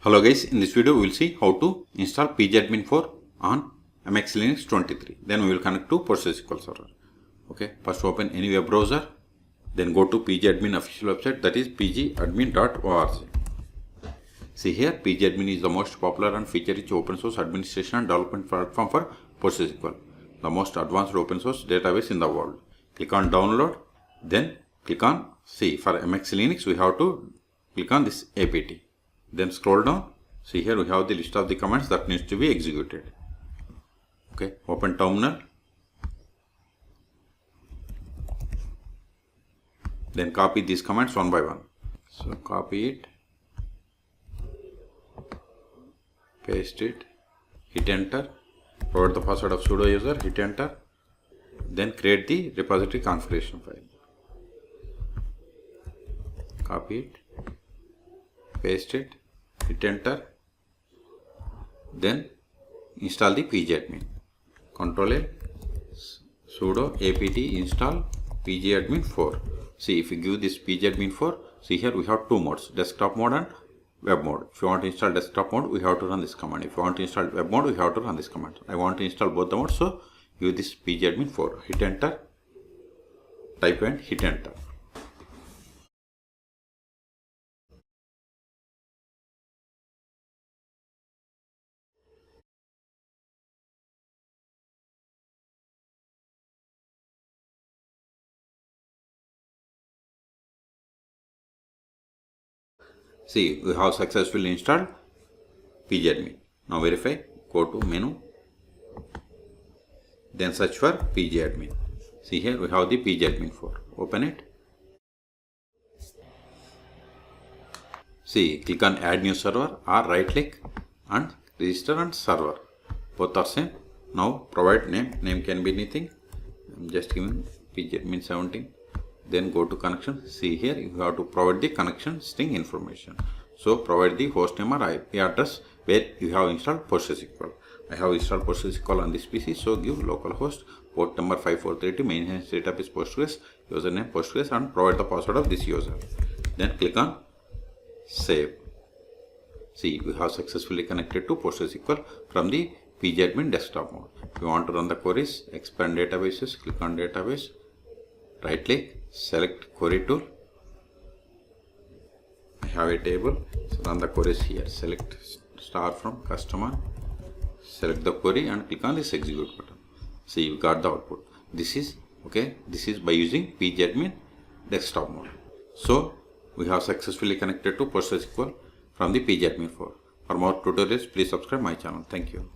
Hello guys, in this video we will see how to install PgAdmin 4 on MX Linux 23. Then we will connect to PostgreSQL server. Okay, first open any web browser, then go to PgAdmin official website, that is pgadmin.org. See here, PgAdmin is the most popular and feature-rich open source administration and development platform for PostgreSQL, the most advanced open source database in the world. Click on download, then click on see. For MX Linux we have to click on this apt. Then scroll down. See here we have the list of the commands that needs to be executed. Okay, open terminal. Then copy these commands one by one. So copy it, paste it, hit enter, provide the password of sudo user, hit enter. Then create the repository configuration file. Copy it, paste it, hit enter. Then install the PgAdmin. Ctrl A, sudo apt install PgAdmin 4. See, if you give this PgAdmin 4, see here we have two modes, desktop mode and web mode. If you want to install desktop mode, we have to run this command. If you want to install web mode, we have to run this command. I want to install both the modes, so give this PgAdmin 4. Hit enter, type and hit enter. See, we have successfully installed PgAdmin. Now verify, go to menu, then search for PgAdmin. See here we have the PgAdmin 4. Open it. See, click on add new server or right click and register and server. Both are same. Now provide name. Name can be anything. I'm just giving PgAdmin 17. Then go to connection. See here you have to provide the connection string information. So provide the host name or IP address where you have installed PostgreSQL. I have installed PostgreSQL on this PC, so give localhost, port number 5432, maintenance database Postgres, username Postgres, and provide the password of this user. Then click on save. See, we have successfully connected to PostgreSQL from the PgAdmin desktop mode. If you want to run the queries, expand databases, click on database, right click, select query tool. I have a table, so run the queries here. Select star from customer, select the query and click on this execute button. See, you got the output. This is okay. This is by using PgAdmin desktop mode. So we have successfully connected to PostgreSQL from the PgAdmin 4. For more tutorials, please subscribe my channel. Thank you.